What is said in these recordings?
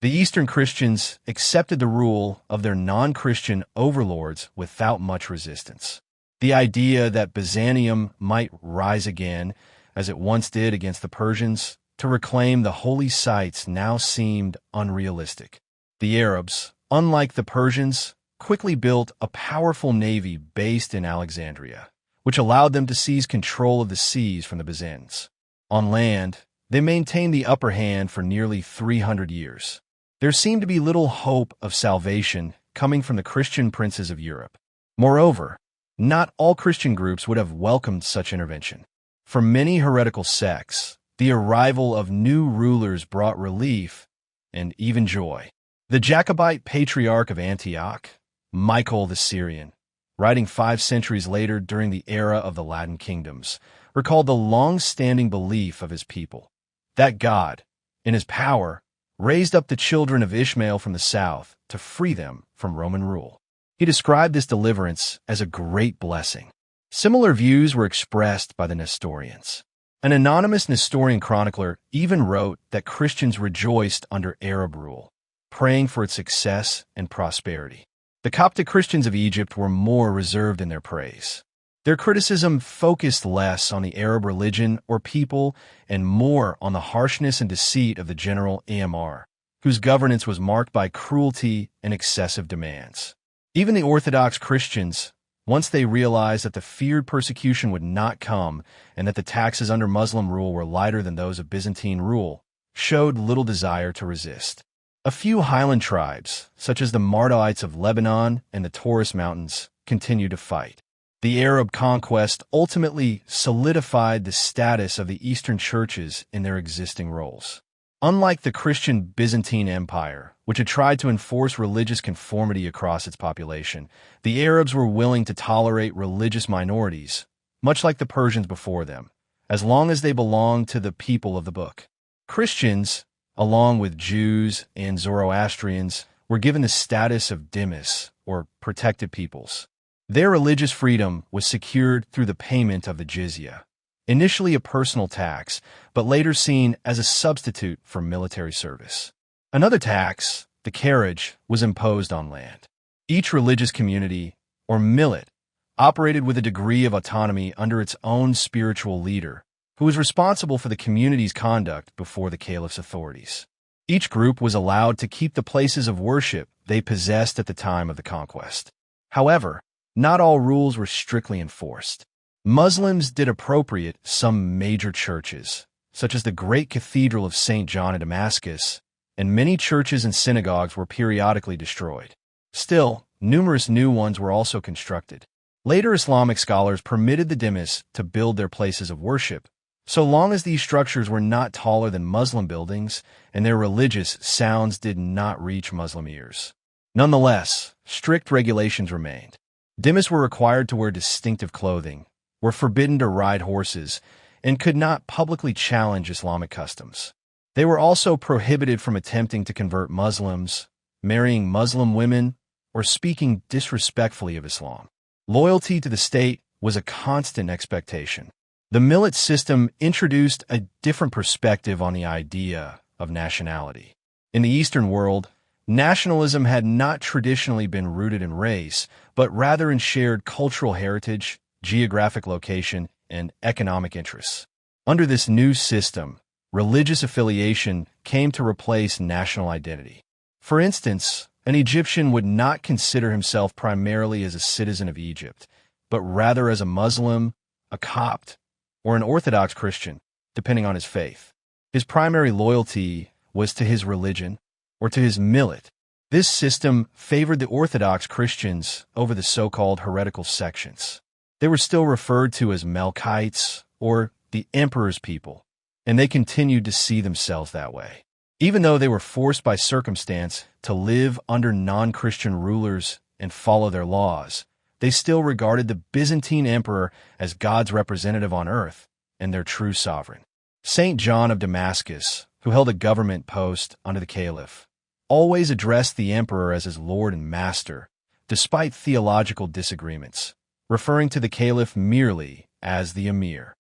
The Eastern Christians accepted the rule of their non-Christian overlords without much resistance. The idea that Byzantium might rise again, as it once did against the Persians, to reclaim the holy sites now seemed unrealistic. The Arabs, unlike the Persians, quickly built a powerful navy based in Alexandria, which allowed them to seize control of the seas from the Byzantines. On land, they maintained the upper hand for nearly 300 years. There seemed to be little hope of salvation coming from the Christian princes of Europe. Moreover, not all Christian groups would have welcomed such intervention. For many heretical sects, the arrival of new rulers brought relief and even joy. The Jacobite patriarch of Antioch, Michael the Syrian, writing 5 centuries later during the era of the Latin kingdoms, recalled the long-standing belief of his people that God, in his power, raised up the children of Ishmael from the south to free them from Roman rule. He described this deliverance as a great blessing. Similar views were expressed by the Nestorians. An anonymous Nestorian chronicler even wrote that Christians rejoiced under Arab rule, praying for its success and prosperity. The Coptic Christians of Egypt were more reserved in their praise. Their criticism focused less on the Arab religion or people and more on the harshness and deceit of the general Amr, whose governance was marked by cruelty and excessive demands. Even the Orthodox Christians, once they realized that the feared persecution would not come and that the taxes under Muslim rule were lighter than those of Byzantine rule, showed little desire to resist. A few highland tribes, such as the Mardawites of Lebanon and the Taurus Mountains, continued to fight. The Arab Conquest ultimately solidified the status of the Eastern churches in their existing roles. Unlike the Christian Byzantine Empire, which had tried to enforce religious conformity across its population, the Arabs were willing to tolerate religious minorities, much like the Persians before them, as long as they belonged to the people of the book. Christians, along with Jews and Zoroastrians, were given the status of dhimmis, or protected peoples. Their religious freedom was secured through the payment of the jizya, initially a personal tax, but later seen as a substitute for military service. Another tax, the carriage, was imposed on land. Each religious community, or millet, operated with a degree of autonomy under its own spiritual leader, who was responsible for the community's conduct before the Caliph's authorities. Each group was allowed to keep the places of worship they possessed at the time of the conquest. However, not all rules were strictly enforced. Muslims did appropriate some major churches, such as the Great Cathedral of St. John in Damascus, and many churches and synagogues were periodically destroyed. Still, numerous new ones were also constructed. Later Islamic scholars permitted the dhimmis to build their places of worship, so long as these structures were not taller than Muslim buildings and their religious sounds did not reach Muslim ears. Nonetheless, strict regulations remained. Dhimmis were required to wear distinctive clothing, were forbidden to ride horses, and could not publicly challenge Islamic customs. They were also prohibited from attempting to convert Muslims, marrying Muslim women, or speaking disrespectfully of Islam. Loyalty to the state was a constant expectation. The Millet system introduced a different perspective on the idea of nationality. In the Eastern world, nationalism had not traditionally been rooted in race, but rather in shared cultural heritage, geographic location, and economic interests. Under this new system, religious affiliation came to replace national identity. For instance, an Egyptian would not consider himself primarily as a citizen of Egypt, but rather as a Muslim, a Copt, or an Orthodox Christian, depending on his faith. His primary loyalty was to his religion or to his millet. This system favored the Orthodox Christians over the so-called heretical sections. They were still referred to as Melkites, or the emperor's people, and they continued to see themselves that way. Even though they were forced by circumstance to live under non-Christian rulers and follow their laws, they still regarded the Byzantine emperor as God's representative on earth and their true sovereign. St. John of Damascus, who held a government post under the Caliph, always addressed the emperor as his lord and master, despite theological disagreements, referring to the Caliph merely as the emir.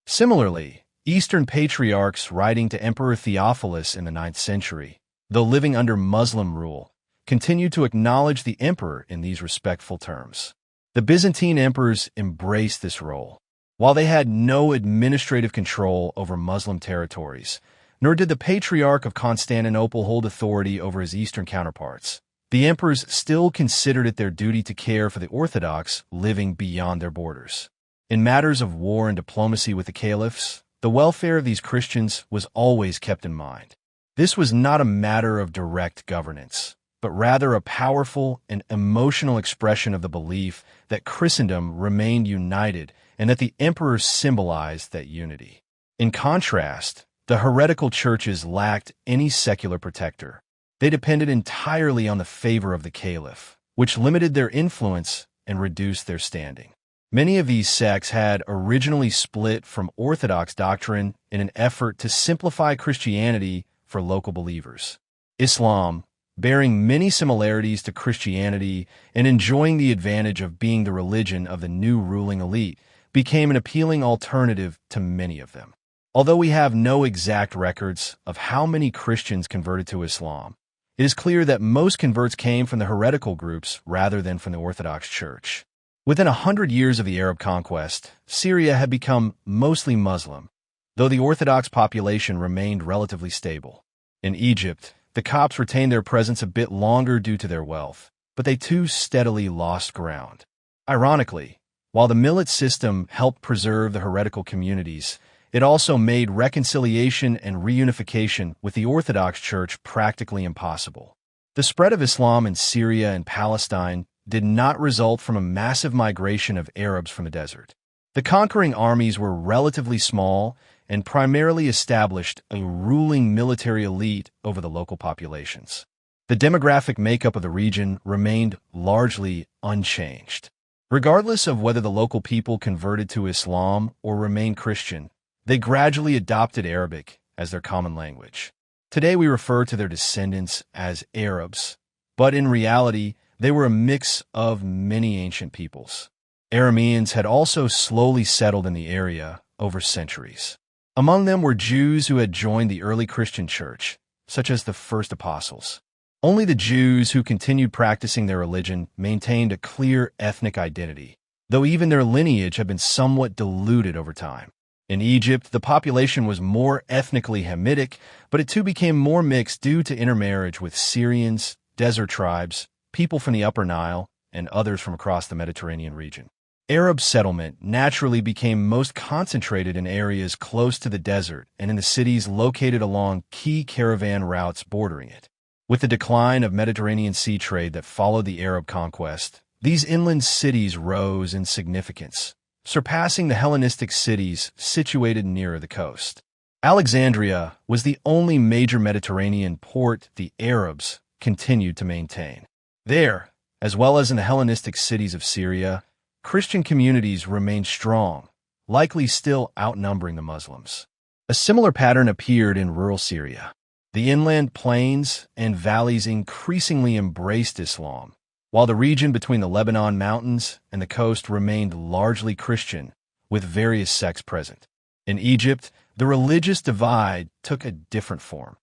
Similarly, Eastern patriarchs writing to Emperor Theophilus in the 9th century, though living under Muslim rule, continued to acknowledge the emperor in these respectful terms. The Byzantine emperors embraced this role. While they had no administrative control over Muslim territories, nor did the Patriarch of Constantinople hold authority over his eastern counterparts, the emperors still considered it their duty to care for the Orthodox living beyond their borders. In matters of war and diplomacy with the caliphs, the welfare of these Christians was always kept in mind. This was not a matter of direct governance, but rather a powerful and emotional expression of the belief that Christendom remained united and that the emperor symbolized that unity. In contrast, the heretical churches lacked any secular protector. They depended entirely on the favor of the caliph, which limited their influence and reduced their standing. Many of these sects had originally split from Orthodox doctrine in an effort to simplify Christianity for local believers. Islam, bearing many similarities to Christianity and enjoying the advantage of being the religion of the new ruling elite, became an appealing alternative to many of them. Although we have no exact records of how many Christians converted to Islam, it is clear that most converts came from the heretical groups rather than from the Orthodox Church. Within 100 years of the Arab Conquest, Syria had become mostly Muslim, though the Orthodox population remained relatively stable. In Egypt, the Copts retained their presence a bit longer due to their wealth, but they too steadily lost ground. Ironically, while the Millet system helped preserve the heretical communities, it also made reconciliation and reunification with the Orthodox Church practically impossible. The spread of Islam in Syria and Palestine did not result from a massive migration of Arabs from the desert. The conquering armies were relatively small and primarily established a ruling military elite over the local populations. The demographic makeup of the region remained largely unchanged. Regardless of whether the local people converted to Islam or remained Christian, they gradually adopted Arabic as their common language. Today we refer to their descendants as Arabs, but in reality, they were a mix of many ancient peoples. Arameans had also slowly settled in the area over centuries. Among them were Jews who had joined the early Christian church, such as the first apostles. Only the Jews who continued practicing their religion maintained a clear ethnic identity, though even their lineage had been somewhat diluted over time. In Egypt, the population was more ethnically Hamitic, but it too became more mixed due to intermarriage with Syrians, desert tribes, people from the Upper Nile, and others from across the Mediterranean region. Arab settlement naturally became most concentrated in areas close to the desert and in the cities located along key caravan routes bordering it. With the decline of Mediterranean sea trade that followed the Arab conquest, these inland cities rose in significance, surpassing the Hellenistic cities situated nearer the coast. Alexandria was the only major Mediterranean port the Arabs continued to maintain. There, as well as in the Hellenistic cities of Syria, Christian communities remained strong, likely still outnumbering the Muslims. A similar pattern appeared in rural Syria. The inland plains and valleys increasingly embraced Islam, while the region between the Lebanon mountains and the coast remained largely Christian, with various sects present. In Egypt, the religious divide took a different form.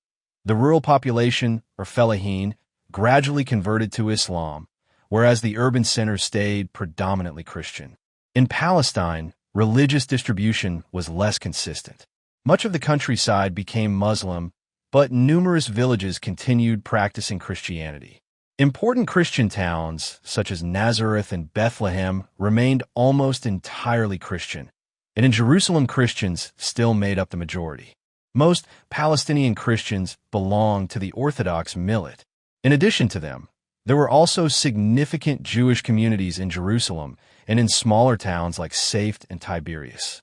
The rural population, or fellahin, gradually converted to Islam, whereas the urban centers stayed predominantly Christian. In Palestine, religious distribution was less consistent. Much of the countryside became Muslim, but numerous villages continued practicing Christianity. Important Christian towns, such as Nazareth and Bethlehem, remained almost entirely Christian, and in Jerusalem Christians still made up the majority. Most Palestinian Christians belonged to the Orthodox Millet. In addition to them, there were also significant Jewish communities in Jerusalem and in smaller towns like Safed and Tiberias.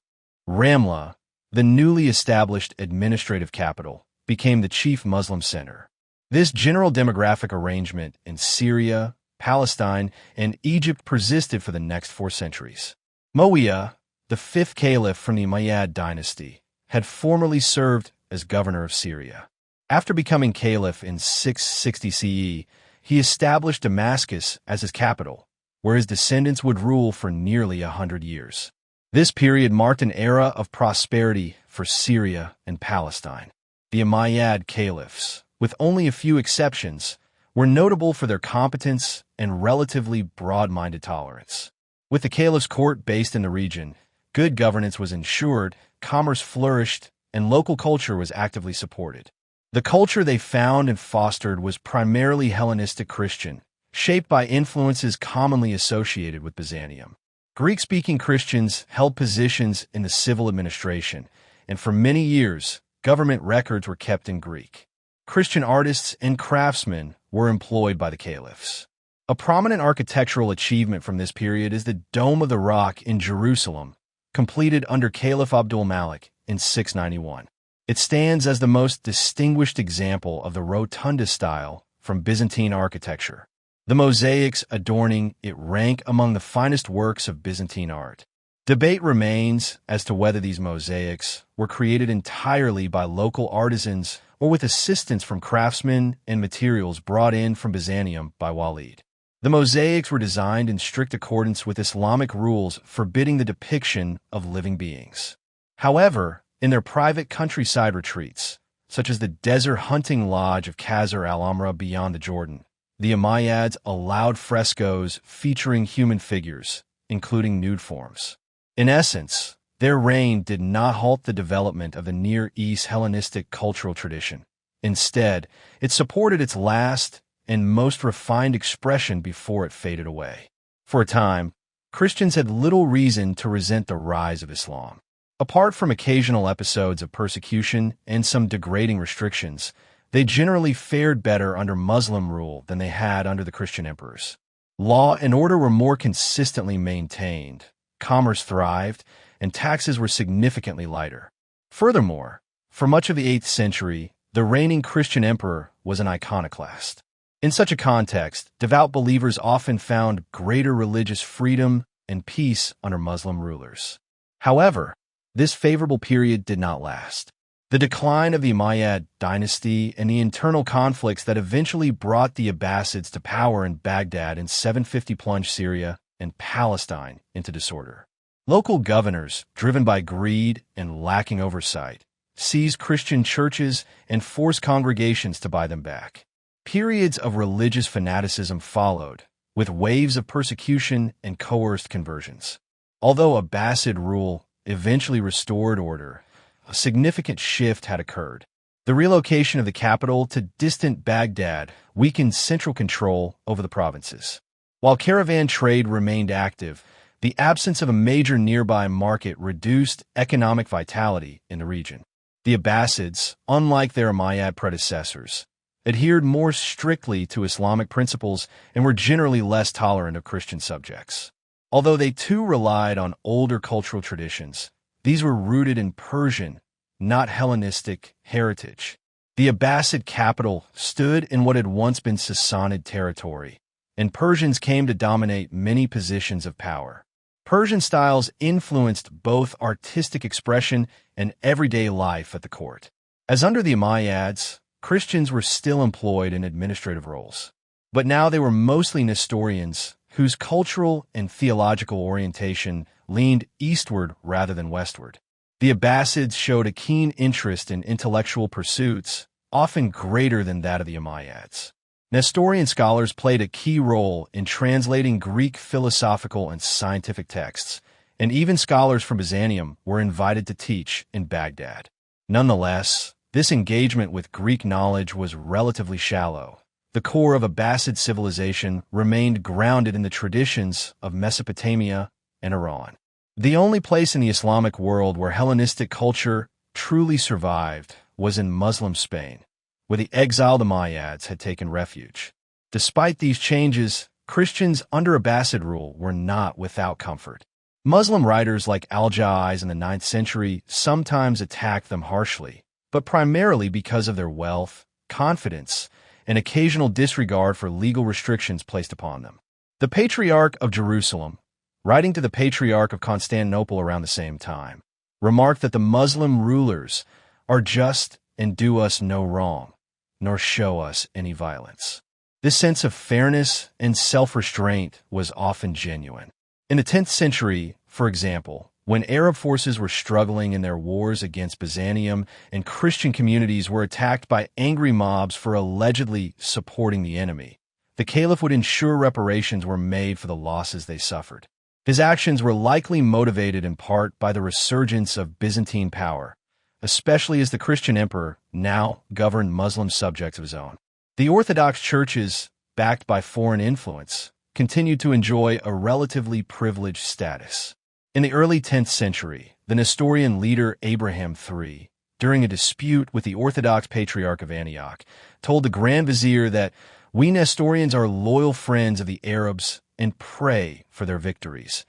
Ramla, the newly established administrative capital, became the chief Muslim center. This general demographic arrangement in Syria, Palestine, and Egypt persisted for the next 4 centuries. Muawiyah, the 5th caliph from the Umayyad dynasty, had formerly served as governor of Syria. After becoming caliph in 660 CE, he established Damascus as his capital, where his descendants would rule for nearly 100 years. This period marked an era of prosperity for Syria and Palestine. The Umayyad caliphs, with only a few exceptions, were notable for their competence and relatively broad-minded tolerance. With the Caliph's court based in the region, good governance was ensured, commerce flourished, and local culture was actively supported. The culture they found and fostered was primarily Hellenistic Christian, shaped by influences commonly associated with Byzantium. Greek-speaking Christians held positions in the civil administration, and for many years, government records were kept in Greek. Christian artists and craftsmen were employed by the caliphs. A prominent architectural achievement from this period is the Dome of the Rock in Jerusalem, completed under Caliph Abdul-Malik in 691. It stands as the most distinguished example of the rotunda style from Byzantine architecture. The mosaics adorning it rank among the finest works of Byzantine art. Debate remains as to whether these mosaics were created entirely by local artisans or with assistance from craftsmen and materials brought in from Byzantium by Walid. The mosaics were designed in strict accordance with Islamic rules forbidding the depiction of living beings. However, in their private countryside retreats, such as the desert hunting lodge of Qasr al-Amra beyond the Jordan, the Umayyads allowed frescoes featuring human figures, including nude forms. In essence, their reign did not halt the development of the Near East Hellenistic cultural tradition. Instead, it supported its last and most refined expression before it faded away. For a time, Christians had little reason to resent the rise of Islam. Apart from occasional episodes of persecution and some degrading restrictions, they generally fared better under Muslim rule than they had under the Christian emperors. Law and order were more consistently maintained, commerce thrived, and taxes were significantly lighter. Furthermore, for much of the 8th century, the reigning Christian emperor was an iconoclast. In such a context, devout believers often found greater religious freedom and peace under Muslim rulers. However, this favorable period did not last. The decline of the Umayyad dynasty and the internal conflicts that eventually brought the Abbasids to power in Baghdad in 750 plunged Syria and Palestine into disorder. Local governors, driven by greed and lacking oversight, seized Christian churches and forced congregations to buy them back. Periods of religious fanaticism followed, with waves of persecution and coerced conversions. Although Abbasid rule eventually restored order, a significant shift had occurred. The relocation of the capital to distant Baghdad weakened central control over the provinces. While caravan trade remained active, the absence of a major nearby market reduced economic vitality in the region. The Abbasids, unlike their Umayyad predecessors, adhered more strictly to Islamic principles and were generally less tolerant of Christian subjects. Although they too relied on older cultural traditions, these were rooted in Persian, not Hellenistic, heritage. The Abbasid capital stood in what had once been Sassanid territory, and Persians came to dominate many positions of power. Persian styles influenced both artistic expression and everyday life at the court. As under the Umayyads, Christians were still employed in administrative roles, but now they were mostly Nestorians whose cultural and theological orientation leaned eastward rather than westward. The Abbasids showed a keen interest in intellectual pursuits, often greater than that of the Umayyads. Nestorian scholars played a key role in translating Greek philosophical and scientific texts, and even scholars from Byzantium were invited to teach in Baghdad. Nonetheless, this engagement with Greek knowledge was relatively shallow. The core of Abbasid civilization remained grounded in the traditions of Mesopotamia and Iran. The only place in the Islamic world where Hellenistic culture truly survived was in Muslim Spain, where the exiled Umayyads had taken refuge. Despite these changes, Christians under Abbasid rule were not without comfort. Muslim writers like Al-Jaiz in the 9th century sometimes attacked them harshly, but primarily because of their wealth, confidence, and occasional disregard for legal restrictions placed upon them. The Patriarch of Jerusalem, writing to the Patriarch of Constantinople around the same time, remarked that the Muslim rulers are just and do us no wrong, nor show us any violence. This sense of fairness and self-restraint was often genuine. In the 10th century, for example, When Arab forces were struggling in their wars against Byzantium and Christian communities were attacked by angry mobs for allegedly supporting the enemy, the Caliph would ensure reparations were made for the losses they suffered. His actions were likely motivated in part by the resurgence of Byzantine power, especially as the Christian emperor now governed Muslim subjects of his own. The Orthodox churches, backed by foreign influence, continued to enjoy a relatively privileged status. In the early 10th century, the Nestorian leader Abraham III, during a dispute with the Orthodox Patriarch of Antioch, told the Grand Vizier that we Nestorians are loyal friends of the Arabs and pray for their victories,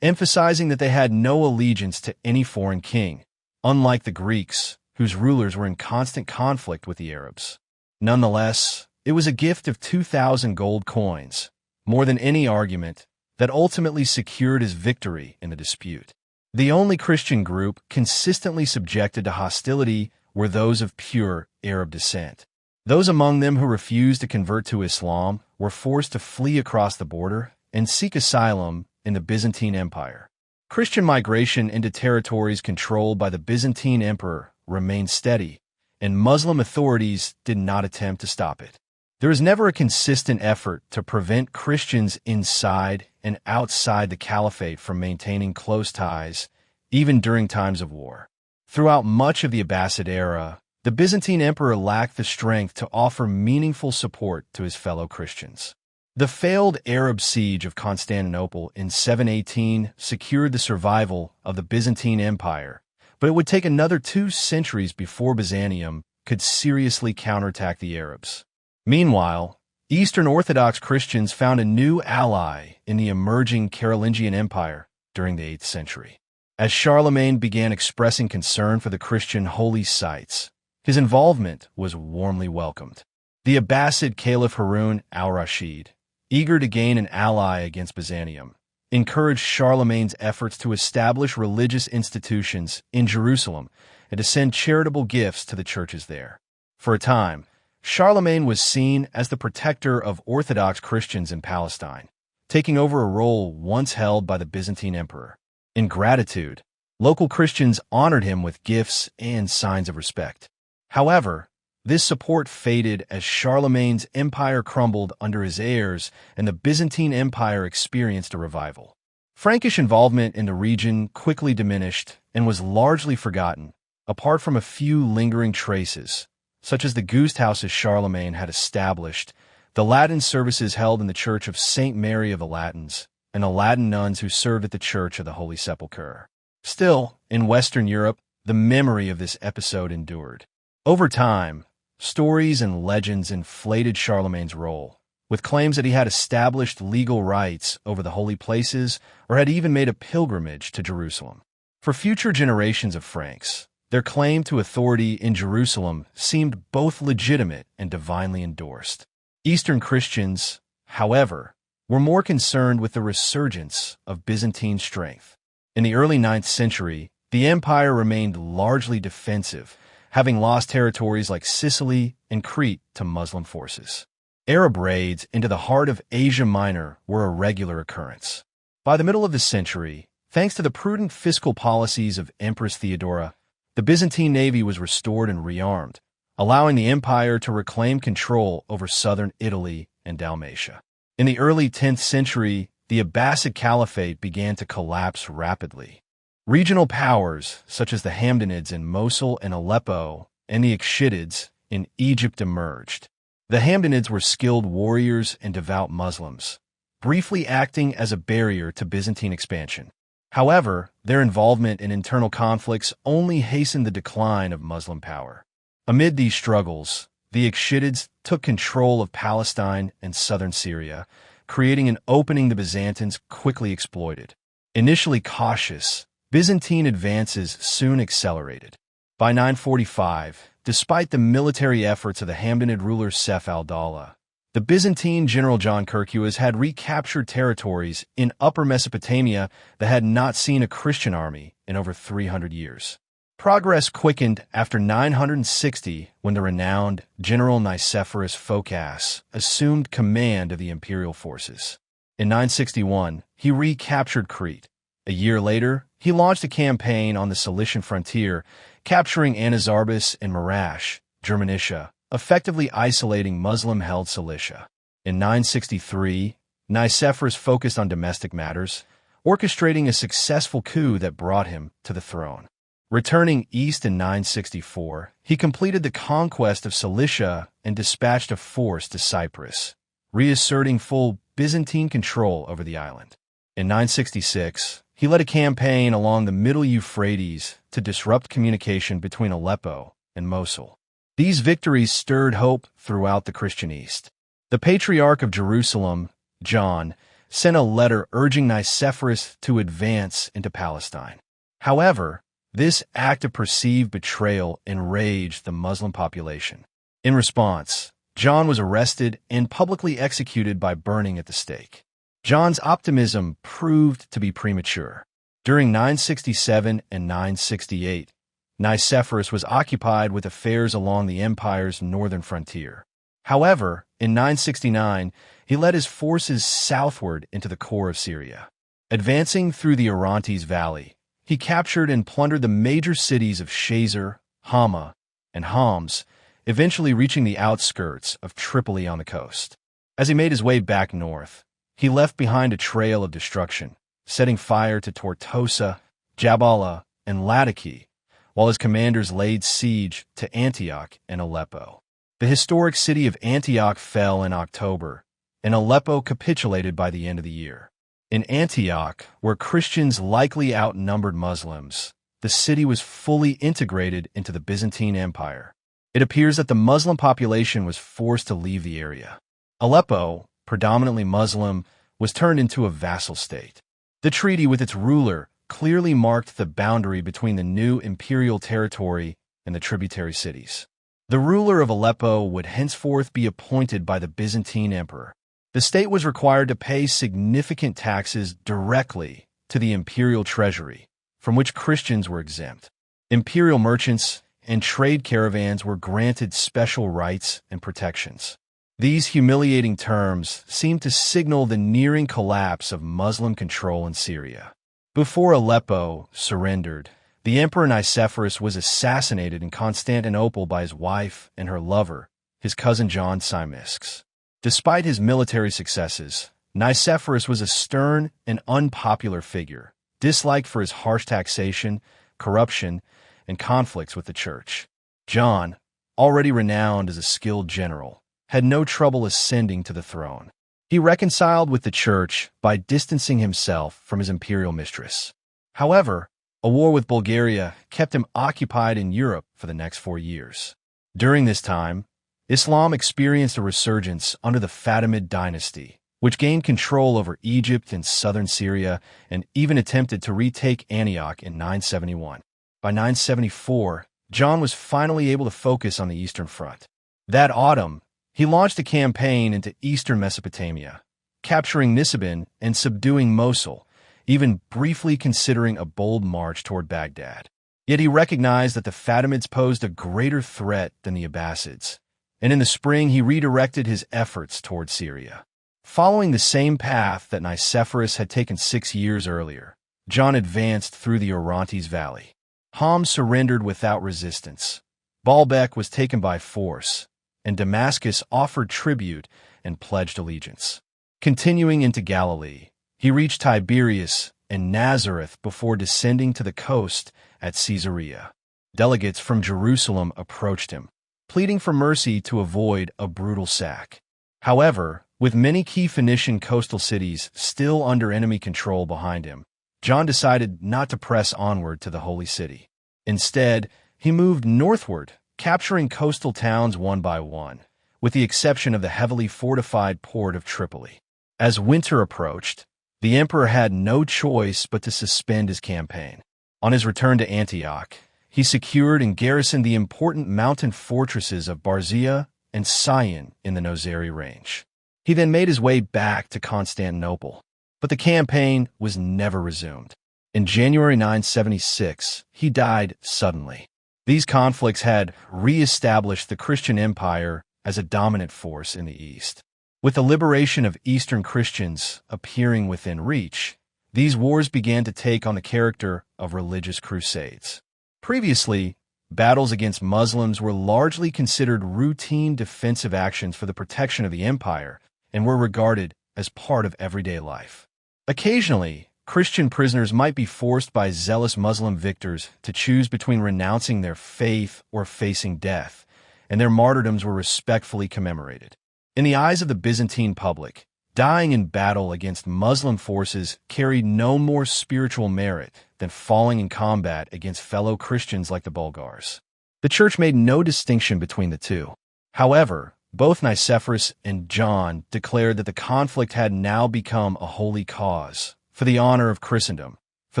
emphasizing that they had no allegiance to any foreign king, unlike the Greeks, whose rulers were in constant conflict with the Arabs. Nonetheless, it was a gift of 2,000 gold coins, more than any argument, that ultimately secured his victory in the dispute. The only Christian group consistently subjected to hostility were those of pure Arab descent. Those among them who refused to convert to Islam were forced to flee across the border and seek asylum in the Byzantine Empire. Christian migration into territories controlled by the Byzantine Emperor remained steady, and Muslim authorities did not attempt to stop it. There was never a consistent effort to prevent Christians inside and outside the Caliphate from maintaining close ties, even during times of war. Throughout much of the Abbasid era, the Byzantine emperor lacked the strength to offer meaningful support to his fellow Christians. The failed Arab siege of Constantinople in 718 secured the survival of the Byzantine Empire, but it would take another 2 centuries before Byzantium could seriously counterattack the Arabs. Meanwhile, Eastern Orthodox Christians found a new ally in the emerging Carolingian Empire during the 8th century. As Charlemagne began expressing concern for the Christian holy sites, his involvement was warmly welcomed. The Abbasid Caliph Harun al-Rashid, eager to gain an ally against Byzantium, encouraged Charlemagne's efforts to establish religious institutions in Jerusalem and to send charitable gifts to the churches there. For a time, Charlemagne was seen as the protector of Orthodox Christians in Palestine, taking over a role once held by the Byzantine emperor. In gratitude, local Christians honored him with gifts and signs of respect. However, this support faded as Charlemagne's empire crumbled under his heirs and the Byzantine Empire experienced a revival. Frankish involvement in the region quickly diminished and was largely forgotten, apart from a few lingering traces, such as the Gust houses Charlemagne had established, the Latin services held in the Church of St. Mary of the Latins, and the Latin nuns who served at the Church of the Holy Sepulchre. Still, in Western Europe, the memory of this episode endured. Over time, stories and legends inflated Charlemagne's role, with claims that he had established legal rights over the holy places or had even made a pilgrimage to Jerusalem. For future generations of Franks, their claim to authority in Jerusalem seemed both legitimate and divinely endorsed. Eastern Christians, however, were more concerned with the resurgence of Byzantine strength. In the early 9th century, the empire remained largely defensive, having lost territories like Sicily and Crete to Muslim forces. Arab raids into the heart of Asia Minor were a regular occurrence. By the middle of the century, thanks to the prudent fiscal policies of Empress Theodora, the Byzantine navy was restored and rearmed, allowing the empire to reclaim control over southern Italy and Dalmatia. In the early 10th century, the Abbasid Caliphate began to collapse rapidly. Regional powers, such as the Hamdanids in Mosul and Aleppo, and the Ikhshidids in Egypt emerged. The Hamdanids were skilled warriors and devout Muslims, briefly acting as a barrier to Byzantine expansion. However, their involvement in internal conflicts only hastened the decline of Muslim power. Amid these struggles, the Ikhshidids took control of Palestine and southern Syria, creating an opening the Byzantines quickly exploited. Initially cautious, Byzantine advances soon accelerated. By 945, despite the military efforts of the Hamdanid ruler Sef al-Dawla, the Byzantine general John Kirkuas had recaptured territories in Upper Mesopotamia that had not seen a Christian army in over 300 years. Progress quickened after 960 when the renowned General Nicephorus Phocas assumed command of the imperial forces. In 961, he recaptured Crete. A year later, he launched a campaign on the Cilician frontier, capturing Anazarbus and Marash, Germanisha, effectively isolating Muslim-held Cilicia. In 963, Nicephorus focused on domestic matters, orchestrating a successful coup that brought him to the throne. Returning east in 964, he completed the conquest of Cilicia and dispatched a force to Cyprus, reasserting full Byzantine control over the island. In 966, he led a campaign along the Middle Euphrates to disrupt communication between Aleppo and Mosul. These victories stirred hope throughout the Christian East. The Patriarch of Jerusalem, John, sent a letter urging Nicephorus to advance into Palestine. However, this act of perceived betrayal enraged the Muslim population. In response, John was arrested and publicly executed by burning at the stake. John's optimism proved to be premature. During 967 and 968, Nicephorus was occupied with affairs along the empire's northern frontier. However, in 969, he led his forces southward into the core of Syria. Advancing through the Orontes Valley, he captured and plundered the major cities of Shazer, Hama, and Homs, eventually reaching the outskirts of Tripoli on the coast. As he made his way back north, he left behind a trail of destruction, setting fire to Tortosa, Jabalah, and Laodike, while his commanders laid siege to Antioch and Aleppo. The historic city of Antioch fell in October, and Aleppo capitulated by the end of the year. In Antioch, where Christians likely outnumbered Muslims, the city was fully integrated into the Byzantine Empire. It appears that the Muslim population was forced to leave the area. Aleppo, predominantly Muslim, was turned into a vassal state. The treaty with its ruler clearly marked the boundary between the new imperial territory and the tributary cities. The ruler of Aleppo would henceforth be appointed by the Byzantine emperor. The state was required to pay significant taxes directly to the imperial treasury, from which Christians were exempt. Imperial merchants and trade caravans were granted special rights and protections. These humiliating terms seemed to signal the nearing collapse of Muslim control in Syria. Before Aleppo surrendered, the Emperor Nicephorus was assassinated in Constantinople by his wife and her lover, his cousin John Tzimiskes. Despite his military successes, Nicephorus was a stern and unpopular figure, disliked for his harsh taxation, corruption, and conflicts with the church. John, already renowned as a skilled general, had no trouble ascending to the throne. He reconciled with the church by distancing himself from his imperial mistress. However, a war with Bulgaria kept him occupied in Europe for the next 4 years. During this time, Islam experienced a resurgence under the Fatimid dynasty, which gained control over Egypt and southern Syria and even attempted to retake Antioch in 971. By 974, John was finally able to focus on the Eastern Front. That autumn, he launched a campaign into eastern Mesopotamia, capturing Nisibin and subduing Mosul, even briefly considering a bold march toward Baghdad. Yet he recognized that the Fatimids posed a greater threat than the Abbasids, and in the spring he redirected his efforts toward Syria. Following the same path that Nicephorus had taken 6 years earlier, John advanced through the Orontes Valley. Homs surrendered without resistance. Baalbek was taken by force, and Damascus offered tribute and pledged allegiance. Continuing into Galilee, he reached Tiberias and Nazareth before descending to the coast at Caesarea. Delegates from Jerusalem approached him, pleading for mercy to avoid a brutal sack. However, with many key Phoenician coastal cities still under enemy control behind him, John decided not to press onward to the Holy City. Instead, he moved northward, capturing coastal towns one by one, with the exception of the heavily fortified port of Tripoli. As winter approached, the emperor had no choice but to suspend his campaign. On his return to Antioch, he secured and garrisoned the important mountain fortresses of Barzia and Sion in the Nozeri range. He then made his way back to Constantinople, but the campaign was never resumed. In January 976, he died suddenly. These conflicts had re-established the Christian empire as a dominant force in the East. With the liberation of Eastern Christians appearing within reach, These wars began to take on the character of religious crusades. Previously, battles against Muslims were largely considered routine defensive actions for the protection of the empire and were regarded as part of everyday life. Occasionally, Christian prisoners might be forced by zealous Muslim victors to choose between renouncing their faith or facing death, and their martyrdoms were respectfully commemorated. In the eyes of the Byzantine public, dying in battle against Muslim forces carried no more spiritual merit than falling in combat against fellow Christians like the Bulgars. The Church made no distinction between the two. However, both Nicephorus and John declared that the conflict had now become a holy cause, for the honor of Christendom, for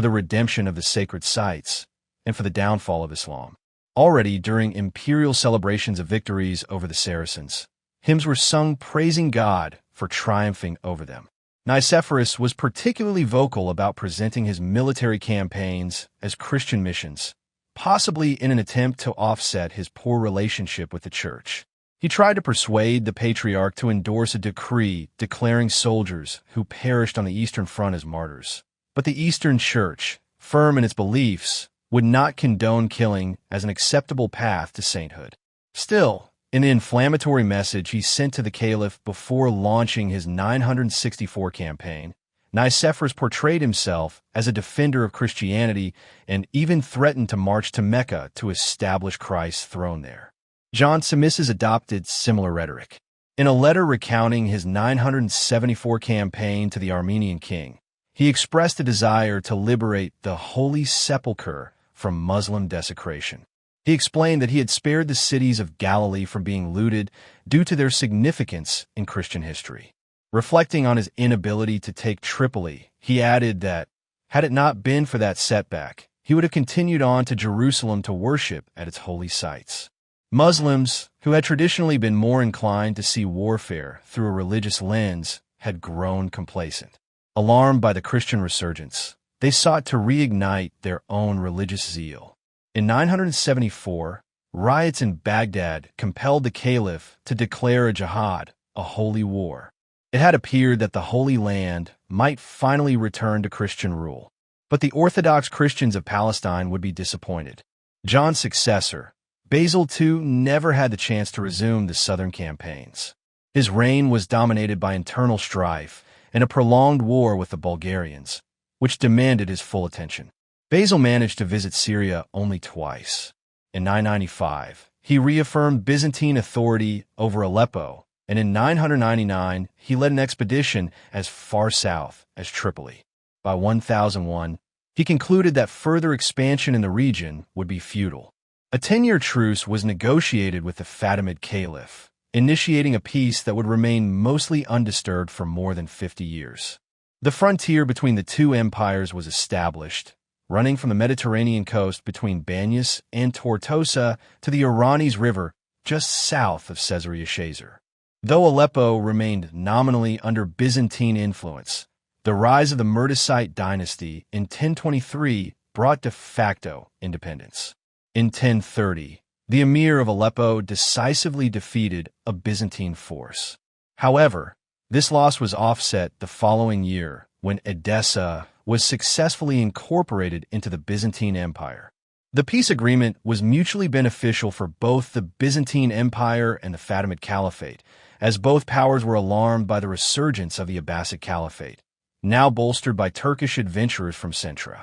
the redemption of the sacred sites, and for the downfall of Islam. Already during imperial celebrations of victories over the Saracens, hymns were sung praising God for triumphing over them. Nicephorus was particularly vocal about presenting his military campaigns as Christian missions, possibly in an attempt to offset his poor relationship with the Church. He tried to persuade the Patriarch to endorse a decree declaring soldiers who perished on the Eastern Front as martyrs. But the Eastern Church, firm in its beliefs, would not condone killing as an acceptable path to sainthood. Still, in the inflammatory message he sent to the Caliph before launching his 964 campaign, Nicephorus portrayed himself as a defender of Christianity and even threatened to march to Mecca to establish Christ's throne there. John Simisis adopted similar rhetoric. In a letter recounting his 974 campaign to the Armenian king, he expressed a desire to liberate the Holy Sepulchre from Muslim desecration. He explained that he had spared the cities of Galilee from being looted due to their significance in Christian history. Reflecting on his inability to take Tripoli, he added that, had it not been for that setback, he would have continued on to Jerusalem to worship at its holy sites. Muslims, who had traditionally been more inclined to see warfare through a religious lens, had grown complacent. Alarmed by the Christian resurgence, they sought to reignite their own religious zeal. In 974, riots in Baghdad compelled the Caliph to declare a jihad, a holy war. It had appeared that the Holy Land might finally return to Christian rule. But the Orthodox Christians of Palestine would be disappointed. John's successor, Basil II, never had the chance to resume the southern campaigns. His reign was dominated by internal strife and a prolonged war with the Bulgarians, which demanded his full attention. Basil managed to visit Syria only twice. In 995, he reaffirmed Byzantine authority over Aleppo, and in 999, he led an expedition as far south as Tripoli. By 1001, he concluded that further expansion in the region would be futile. A 10-year truce was negotiated with the Fatimid Caliph, initiating a peace that would remain mostly undisturbed for more than 50 years. The frontier between the two empires was established, running from the Mediterranean coast between Banyas and Tortosa to the Orontes River just south of Caesarea Shazer. Though Aleppo remained nominally under Byzantine influence, the rise of the Murtisite dynasty in 1023 brought de facto independence. In 1030, the emir of Aleppo decisively defeated a Byzantine force. However, this loss was offset the following year when Edessa was successfully incorporated into the Byzantine Empire. The peace agreement was mutually beneficial for both the Byzantine Empire and the Fatimid Caliphate, as both powers were alarmed by the resurgence of the Abbasid Caliphate, now bolstered by Turkish adventurers from Central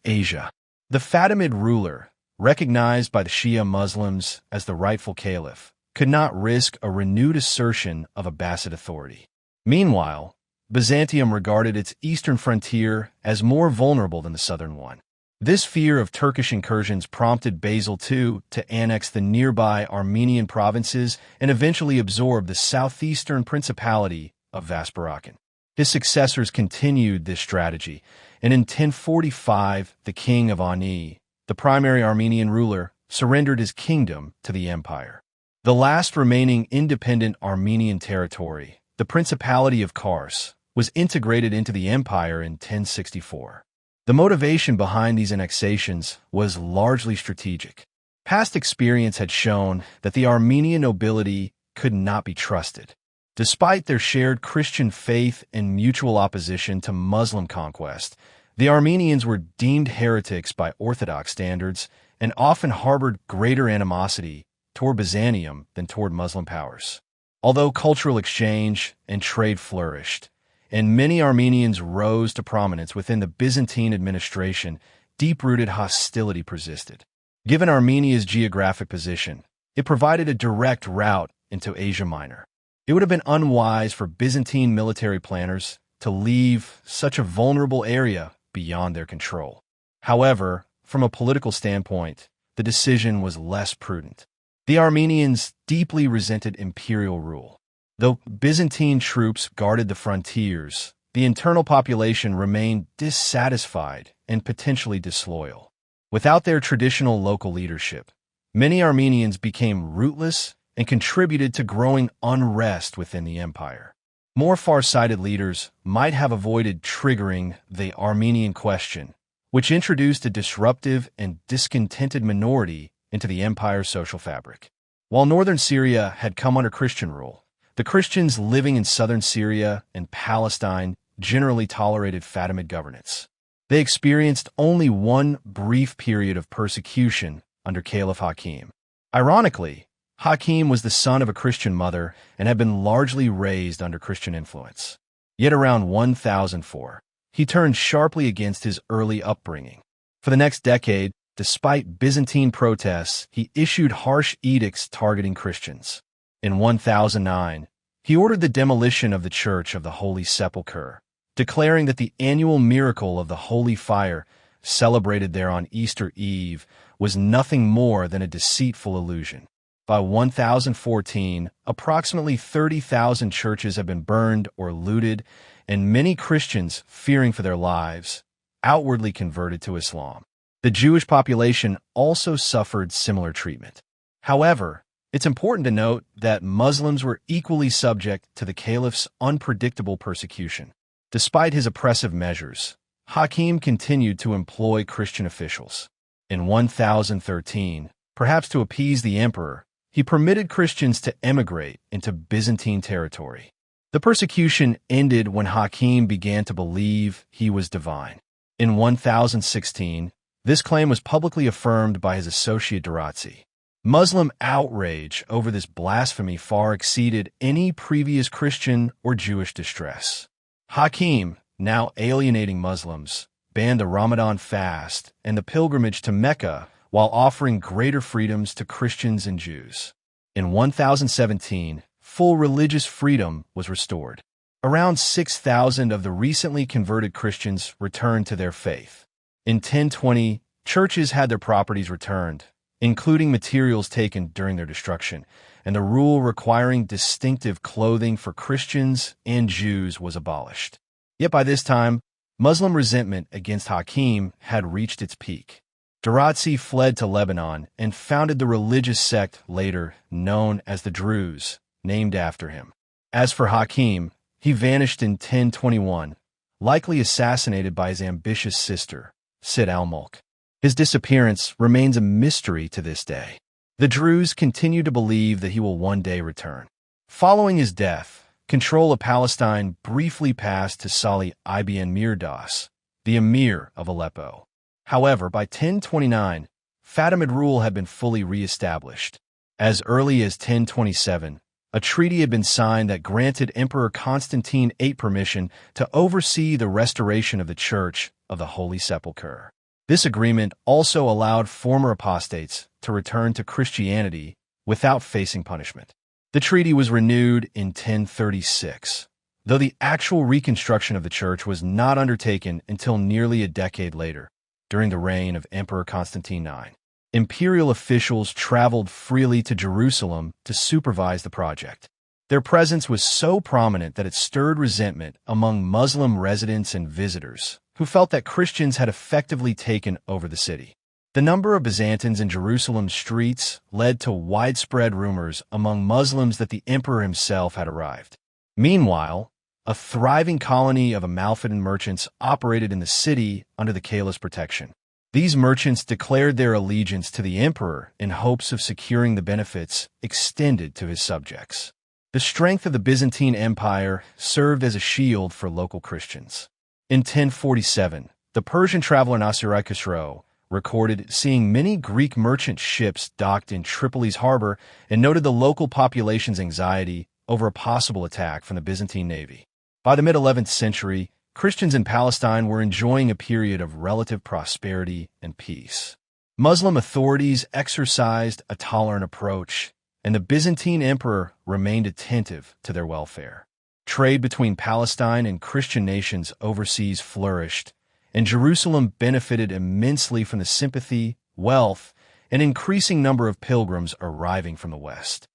Asia. The Fatimid ruler, recognized by the Shia Muslims as the rightful caliph, could not risk a renewed assertion of Abbasid authority. Meanwhile, Byzantium regarded its eastern frontier as more vulnerable than the southern one. This fear of Turkish incursions prompted Basil II to annex the nearby Armenian provinces and eventually absorb the southeastern principality of Vaspurakan. His successors continued this strategy, and in 1045, the king of Ani, the primary Armenian ruler, surrendered his kingdom to the empire. The last remaining independent Armenian territory, the Principality of Kars, was integrated into the empire in 1064. The motivation behind these annexations was largely strategic. Past experience had shown that the Armenian nobility could not be trusted. Despite their shared Christian faith and mutual opposition to Muslim conquest, the Armenians were deemed heretics by Orthodox standards and often harbored greater animosity toward Byzantium than toward Muslim powers. Although cultural exchange and trade flourished, and many Armenians rose to prominence within the Byzantine administration, deep-rooted hostility persisted. Given Armenia's geographic position, it provided a direct route into Asia Minor. It would have been unwise for Byzantine military planners to leave such a vulnerable area beyond their control. However, from a political standpoint, the decision was less prudent. The Armenians deeply resented imperial rule. Though Byzantine troops guarded the frontiers, the internal population remained dissatisfied and potentially disloyal. Without their traditional local leadership, many Armenians became rootless and contributed to growing unrest within the empire. More far-sighted leaders might have avoided triggering the Armenian question, which introduced a disruptive and discontented minority into the empire's social fabric. While northern Syria had come under Christian rule, the Christians living in southern Syria and Palestine generally tolerated Fatimid governance. They experienced only one brief period of persecution under Caliph Hakim. Ironically, Hakim was the son of a Christian mother and had been largely raised under Christian influence. Yet around 1004, he turned sharply against his early upbringing. For the next decade, despite Byzantine protests, he issued harsh edicts targeting Christians. In 1009, he ordered the demolition of the Church of the Holy Sepulchre, declaring that the annual miracle of the Holy Fire, celebrated there on Easter Eve, was nothing more than a deceitful illusion. By 1014, approximately 30,000 churches had been burned or looted, and many Christians, fearing for their lives, outwardly converted to Islam. The Jewish population also suffered similar treatment. However, it's important to note that Muslims were equally subject to the Caliph's unpredictable persecution. Despite his oppressive measures, Hakim continued to employ Christian officials. In 1013, perhaps to appease the emperor, he permitted Christians to emigrate into Byzantine territory. The persecution ended when Hakim began to believe he was divine. In 1016, this claim was publicly affirmed by his associate Durazzi. Muslim outrage over this blasphemy far exceeded any previous Christian or Jewish distress. Hakim, now alienating Muslims, banned the Ramadan fast and the pilgrimage to Mecca while offering greater freedoms to Christians and Jews. In 1017, full religious freedom was restored. Around 6,000 of the recently converted Christians returned to their faith. In 1020, churches had their properties returned, including materials taken during their destruction, and the rule requiring distinctive clothing for Christians and Jews was abolished. Yet by this time, Muslim resentment against Hakim had reached its peak. Durazzi fled to Lebanon and founded the religious sect later known as the Druze, named after him. As for Hakim, he vanished in 1021, likely assassinated by his ambitious sister, Sid al-Mulk. His disappearance remains a mystery to this day. The Druze continue to believe that he will one day return. Following his death, control of Palestine briefly passed to Salih ibn Mirdas, the emir of Aleppo. However, by 1029, Fatimid rule had been fully re-established. As early as 1027, a treaty had been signed that granted Emperor Constantine VIII permission to oversee the restoration of the Church of the Holy Sepulchre. This agreement also allowed former apostates to return to Christianity without facing punishment. The treaty was renewed in 1036, though the actual reconstruction of the church was not undertaken until nearly a decade later, during the reign of Emperor Constantine IX. Imperial officials traveled freely to Jerusalem to supervise the project. Their presence was so prominent that it stirred resentment among Muslim residents and visitors, who felt that Christians had effectively taken over the city. The number of Byzantines in Jerusalem's streets led to widespread rumors among Muslims that the emperor himself had arrived. Meanwhile, a thriving colony of Amalfitane merchants operated in the city under the Caliph's protection. These merchants declared their allegiance to the emperor in hopes of securing the benefits extended to his subjects. The strength of the Byzantine Empire served as a shield for local Christians. In 1047, the Persian traveler Nicephorus recorded seeing many Greek merchant ships docked in Tripoli's harbor and noted the local population's anxiety over a possible attack from the Byzantine navy. By the mid-11th century, Christians in Palestine were enjoying a period of relative prosperity and peace. Muslim authorities exercised a tolerant approach, and the Byzantine emperor remained attentive to their welfare. Trade between Palestine and Christian nations overseas flourished, and Jerusalem benefited immensely from the sympathy, wealth, and increasing number of pilgrims arriving from the West.